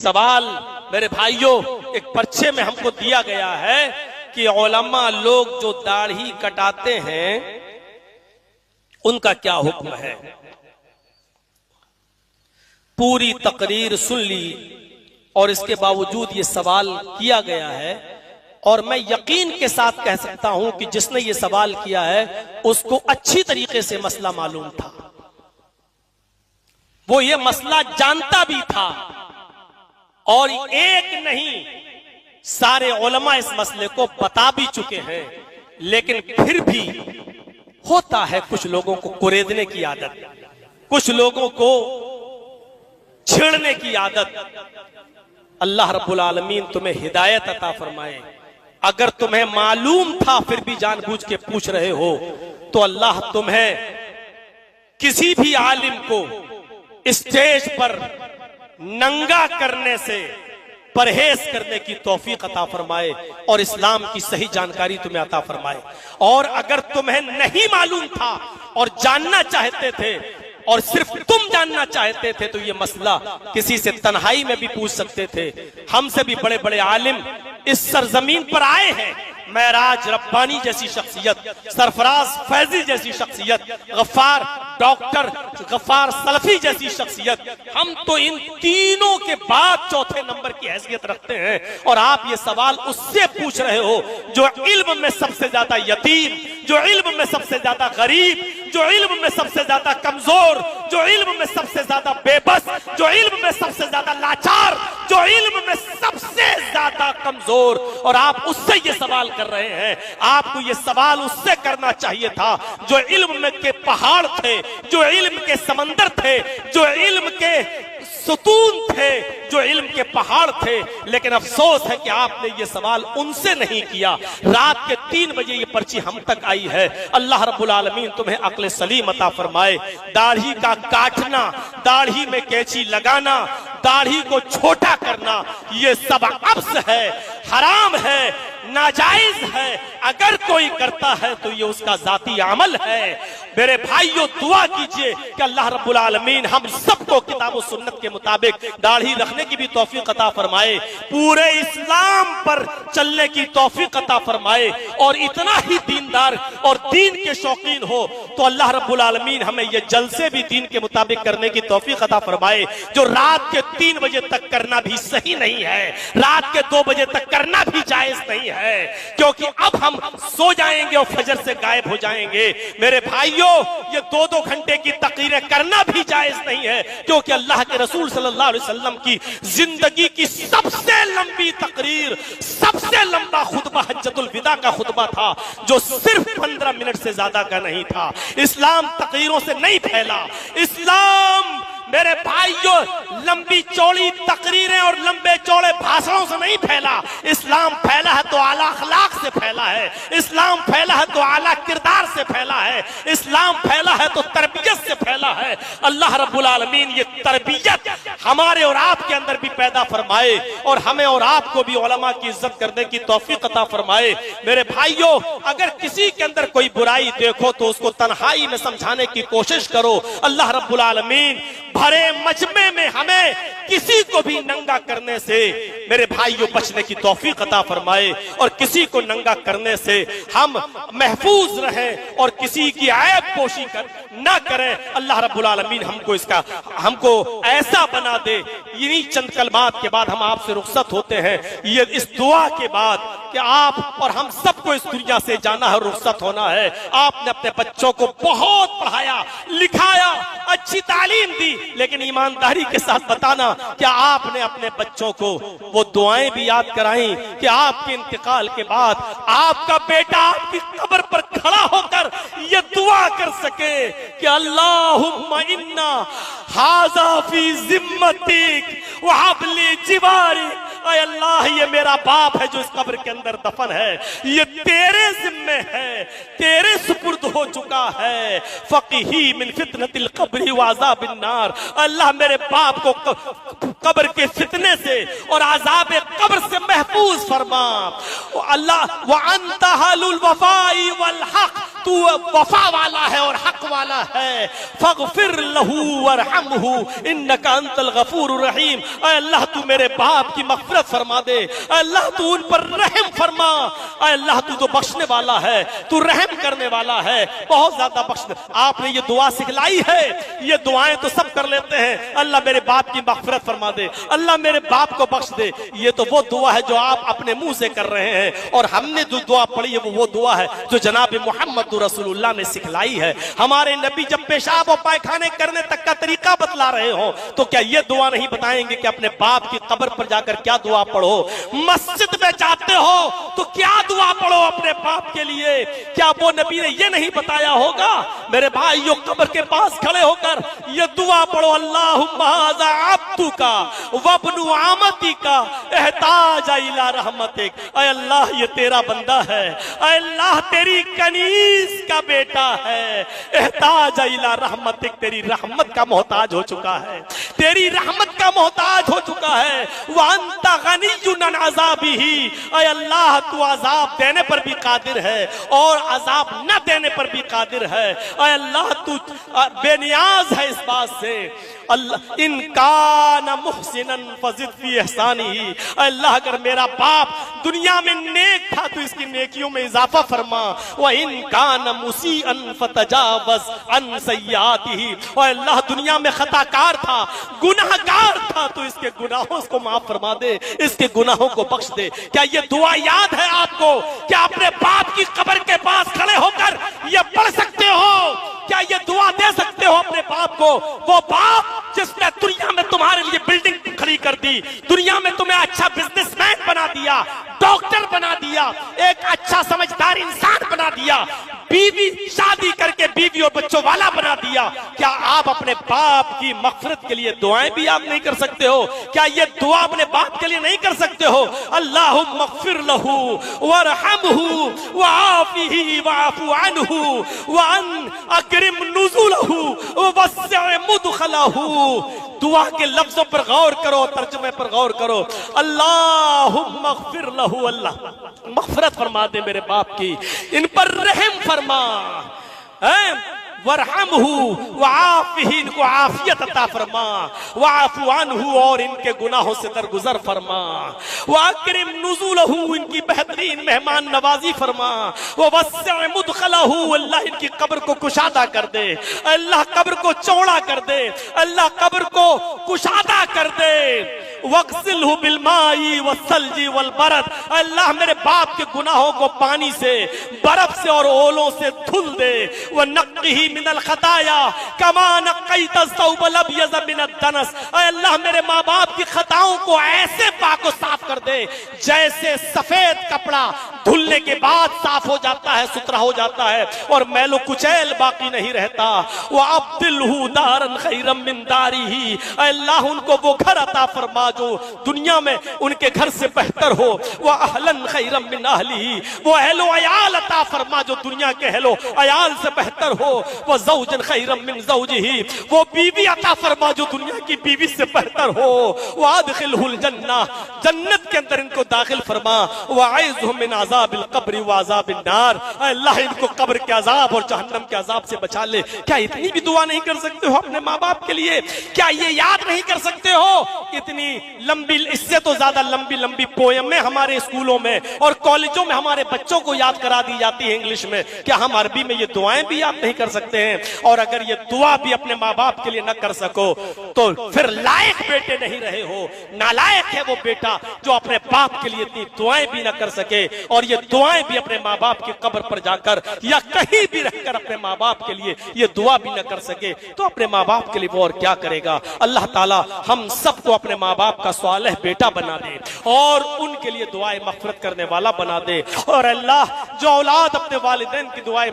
سوال میرے بھائیوں ایک پرچے میں ہم کو دیا گیا ہے کہ علماء لوگ جو داڑھی کٹاتے ہیں ان کا کیا حکم ہے۔ پوری تقریر سن لی اور اس کے باوجود یہ سوال کیا گیا ہے، اور میں یقین کے ساتھ کہہ سکتا ہوں کہ جس نے یہ سوال کیا ہے اس کو اچھی طریقے سے مسئلہ معلوم تھا، وہ یہ مسئلہ جانتا بھی تھا، اور ایک نہیں سارے علماء اس مسئلے کو بتا بھی چکے ہیں، لیکن پھر بھی ہوتا ہے کچھ لوگوں کو کوریدنے کی عادت، کچھ لوگوں کو چھیڑنے کی عادت۔ اللہ رب العالمین تمہیں ہدایت عطا فرمائے۔ اگر تمہیں معلوم تھا پھر بھی جان بوجھ کے پوچھ رہے ہو تو اللہ تمہیں کسی بھی عالم کو اسٹیج پر ننگا کرنے سے پرہیز کرنے کی توفیق عطا فرمائے اور اسلام کی صحیح جانکاری تمہیں عطا فرمائے۔ اور اگر تمہیں نہیں معلوم تھا اور جاننا چاہتے تھے اور صرف تم جاننا چاہتے تھے تو یہ مسئلہ کسی سے تنہائی میں بھی پوچھ سکتے تھے۔ ہم سے بھی بڑے بڑے عالم اس سرزمین پر آئے ہیں، معراج ربانی جیسی شخصیت، سرفراز فیضی جیسی شخصیت، غفار ڈاکٹر غفار سلفی جیسی شخصیت، ہم تو ان تینوں کے بعد چوتھے نمبر کی حیثیت رکھتے ہیں، اور آپ یہ سوال اس سے پوچھ رہے ہو جو علم میں سب سے زیادہ یتیم، جو علم میں سب سے زیادہ غریب، جو علم میں سب سے زیادہ کمزور، جو علم میں سب سے زیادہ بے بس، جو علم میں سب سے زیادہ لاچار، جو علم میں سب سے زیادہ کمزور، اور آپ اس سے یہ سوال کر رہے ہیں۔ آپ کو یہ سوال اس سے کرنا چاہیے تھا جو علم میں کے پہاڑ تھے، جو علم کے سمندر تھے، جو علم کے ستون تھے، جو علم کے پہاڑ تھے، لیکن افسوس ہے کہ آپ نے یہ سوال ان سے نہیں کیا۔ رات کے 3 بجے یہ پرچی ہم تک آئی ہے۔ اللہ رب العالمین تمہیں عقل سلیم عطا فرمائے۔ داڑھی کا کاٹنا، داڑھی میں کینچی لگانا، داڑھی کو چھوٹا کرنا، یہ سب عبث ہے، حرام ہے، ناجائز ہے۔ اگر کوئی کرتا ہے تو یہ اس کا ذاتی عمل ہے۔ میرے بھائیوں دعا کیجئے کہ اللہ رب العالمین ہم سب کو کتاب و سنت کے مطابق داڑھی رکھنے کی بھی توفیق عطا فرمائے، پورے اسلام پر چلنے کی توفیق عطا فرمائے، اور اتنا ہی دیندار اور دین کے شوقین ہو تو اللہ رب العالمین ہمیں یہ جلسے بھی دین کے مطابق کرنے کی توفیق عطا فرمائے، جو رات کے 3 بجے تک کرنا بھی صحیح نہیں ہے، رات کے 2 بجے تک کرنا بھی جائز نہیں ہے، کیونکہ اب ہم سو جائیں گے اور فجر سے غائب ہو جائیں گے۔ میرے بھائیوں یہ 2 گھنٹے کی تقریریں کرنا بھی جائز نہیں ہے، کیونکہ اللہ کے رسول صلی اللہ علیہ وسلم کی زندگی کی سب سے لمبی تقریر، سب سے لمبا خطبہ حجۃ الوداع کا خطبہ تھا، جو صرف 15 منٹ سے زیادہ کا نہیں تھا۔ اسلام تقریروں سے نہیں پھیلا، اسلام میرے بھائیوں لمبی چوڑی تقریریں اور لمبے چوڑے بھاشنوں سے نہیں پھیلا۔ اسلام پھیلا ہے تو اعلیٰ اخلاق سے پھیلا ہے، اسلام پھیلا ہے تو اعلیٰ کردار سے پھیلا ہے، اسلام پھیلا ہے تو تربیت سے پھیلا ہے۔ اللہ رب العالمین یہ تربیت ہمارے اور آپ کے اندر بھی پیدا فرمائے، اور ہمیں اور آپ کو بھی علماء کی عزت کرنے کی توفیق عطا فرمائے۔ میرے بھائیوں اگر کسی کے اندر کوئی برائی دیکھو تو اس کو تنہائی میں سمجھانے کی کوشش کرو۔ اللہ رب العالمین بھرے مجمع میں ہمیں کسی کو بھی ننگا کرنے سے میرے بھائیوں بچنے کی توفیق عطا فرمائے، اور کسی کو ننگا کرنے سے ہم محفوظ رہیں اور کسی کی عیب پوشی نہ کریں۔ اللہ رب العالمین ہم کو ایسا بنا دے۔ یہی چند کلمات کے بعد ہم آپ سے رخصت ہوتے ہیں، یہ اس دعا کے بعد کہ آپ اور ہم سب کو اس دنیا سے جانا ہے، رخصت ہونا ہے۔ آپ نے اپنے بچوں کو بہت پڑھایا لکھایا، اچھی تعلیم دی، لیکن ایمانداری کے ساتھ بتانا کیا آپ نے اپنے بچوں کو وہ دعائیں بھی یاد کرائیں کہ آپ کے انتقال کے بعد آپ کا بیٹا آپ کی قبر پر کھڑا ہو کر یہ دعا کر سکے کہ اللہم انا ھذا فی ذمتک وہب لی جوارک، اے اللہ یہ میرا باپ ہے جو اس قبر کے اندر دفن ہے، یہ تیرے ذمہ ہے، تیرے سپرد ہو چکا ہے، فقہی من فتنۃ القبر وعذاب النار، اللہ میرے باپ کو قبر کے فتنے سے اور عذاب قبر سے محفوظ فرما۔ اللہ وانت اہل الوفاء والحق، تو وفا والا ہے اور حق والا ہے. فاغفر لہو وارحمہ انک انت الغفور الرحیم. اے اللہ تو میرے باپ کی مغفرت فرما دے. اے اللہ تو ان پر رحم فرما. اے اللہ تو بخشنے والا ہے, تو رحم کرنے والا ہے, بہت زیادہ بخشنے. آپ نے یہ دعا سکھلائی ہے, یہ دعائیں تو سب کر لیتے ہیں. اللہ میرے باپ کی مغفرت فرما دے, اللہ میرے باپ کو بخش دے. یہ تو وہ دعا ہے جو آپ اپنے منہ سے کر رہے ہیں, اور ہم نے جو دعا پڑھی ہے وہ دعا ہے جو جناب محمد رسول اللہ نے سکھلائی ہے. ہمارے نبی جب پیشاب اور پائخانے کرنے تک کا طریقہ بتلا رہے ہوں تو کیا یہ دعا نہیں بتائیں گے کہ اپنے باپ کی قبر پر جا کر کیا دعا پڑھو؟ مسجد میں جاتے ہو تو کیا دعا پڑھو اپنے باپ کے لیے؟ کیا وہ نبی نے یہ نہیں بتایا ہوگا؟ میرے بھائیو, قبر کے پاس کھڑے ہو کر یہ دعا پڑھو, اللہم ھذا عبدک وابن عامتک احتاج الی رحمتک. اے اللہ یہ تیرا بندہ ہے, اے اللہ تیری کنیز کا بیٹا ہے, احتاج الی رحمتک, تیری رحمت کا محتاج ہو چکا ہے, تیری رحمت کا محتاج ہو چکا ہے. وانت غنی عن عذابہ, اے اللہ تو عذاب دینے پر بھی قادر ہے اور عذاب نہ دینے پر بھی قادر ہے. اے اللہ تو بے نیاز ہے اس بات سے. ان کان محسنا فزد فی احسانہ, اے اللہ اگر میرا باپ دنیا میں نیک تھا تو اس کی نیکیوں میں اضافہ فرما. وان کان مسیئا فتجاوز عن سیئاتہ, اے اللہ دنیا میں خطا کار تھا, گناہ گار تھا تو اس کے گناہوں کو معاف فرما دے, اس کے گناہوں کو بخش دے. کیا یہ دعا یاد ہے آپ کو؟ کیا اپنے باپ کی قبر کے پاس کھڑے ہو کر یہ پڑھ سکتے ہو؟ کیا یہ دعا دے سکتے ہو اپنے باپ کو؟ وہ باپ جس نے دنیا میں تمہارے لیے بلڈنگ کھڑی کر دی, دنیا میں تمہیں اچھا بزنس مین بنا دیا, ڈاکٹر بنا دیا, ایک اچھا سمجھدار انسان بنا دیا, بیوی شادی کر کے بیوی اور بچوں والا بنا دیا. کیا آپ اپنے باپ کی مغفرت کے لیے دعائیں بھی آپ نہیں کر سکتے ہو؟ کیا یہ دعا اپنے باپ کے لیے نہیں کر سکتے ہو؟ اللہم اغفر لہ وارحمہ وعافہ واعف عنہ وان اکرم نزلہ ووسع مدخلہ. دعا کے لفظوں پر غور کرو, ترجمے پر غور کرو. اللہم اغفر لہ, اللہ مغفرت فرما دے میرے باپ کی, ان پر رحم فرما, ورحمہ وعافہ, ان کو عافیت عطا فرما, واعف عنہ, اور ان کے گناہوں سے درگزر فرما, واکرم نزلہ, ان کی بہترین مہمان نوازی فرما, ووسع مدخلہ, اللہ ان کی قبر کو کشادہ کر دے, اللہ قبر کو چوڑا کر دے, اللہ قبر کو کشادہ کر دے. وَاغْسِلْهُ بِالْمَاءِ وَالثَّلْجِ وَالْبَرَدِ, اللہ میرے باپ کے گناہوں کو پانی سے, برف سے اور اولوں سے دھل دے. وَنَقِّهِ مِنَ الْخَطَايَا كَمَا نَقَّيْتَ الثَّوْبَ الْأَبْيَضَ مِنَ الدَّنَسِ, اے اللہ میرے ماں باپ کی خطاؤں کو ایسے پاک و صاف کر دے جیسے سفید کپڑا دھلنے کے بعد صاف ہو جاتا ہے, ستھرا ہو جاتا ہے اور میل و کچیل باقی نہیں رہتا. وَأَبْدِلْهُ دَارًا خَيْرًا مِنْ دَارِهِ, اے اللہ ان کو وہ گھر عطا فرما جو دنیا میں ان کے گھر سے بہتر ہو. وَأَهْلًا خَيْرًا مِنْ أَهْلِهِ, وہ اہل و عیال عطا فرما جو دنیا کے اہل و عیال سے بہتر ہو. وَزَوْجًا خَيْرًا مِنْ زَوْجِهِ, وہ بیوی عطا فرما جو دنیا کی بیوی سے بہتر ہو. وَأَدْخِلْهُ الْجَنَّةَ, جنت کے اندر ان کو داخل فرما. وَأَعِذْهُ مِنْ عَذَابِ الْقَبْرِ وَعَذَابِ النَّارِ, اے اللہ ان کو قبر کے عذاب اور جہنم کے عذاب سے بچا لے. کیا اتنی بھی دعا نہیں کر سکتے ہو اپنے ماں باپ کے لیے؟ کیا یہ یاد نہیں کر سکتے ہو؟ اتنی لمبی, اس سے تو زیادہ لمبی لمبی پوئمیں ہمارے اسکولوں میں اور کالجوں میں ہمارے بچوں کو یاد کرا دی جاتی ہے انگلش میں. کیا ہم عربی میں یہ دعائیں بھی یاد نہیں کر سکتے ہیں؟ اور اگر یہ دعا بھی اپنے ماں باپ کے لیے نہ کر سکو تو پھر لائق بیٹے نہیں رہے ہو. نالائق ہے وہ بیٹا جو اپنے باپ کے لیے اتنی دعائیں بھی نہ کر سکے, اور یہ دعائیں بھی اپنے ماں باپ کی قبر پر جا کر یا کہیں بھی رہ کر اپنے ماں باپ کے لیے یہ دعا بھی نہ کر سکے, تو اپنے ماں باپ کے لیے وہ اور کیا کرے گا؟ اللہ تعالیٰ ہم سب کو اپنے ماں باپ کا صالح بیٹا بنا دے اور ان کے لیے دعائیں مغفرت کرنے والا بنا دے. اور اللہ جو اولاد اپنے والدین کی دعائیں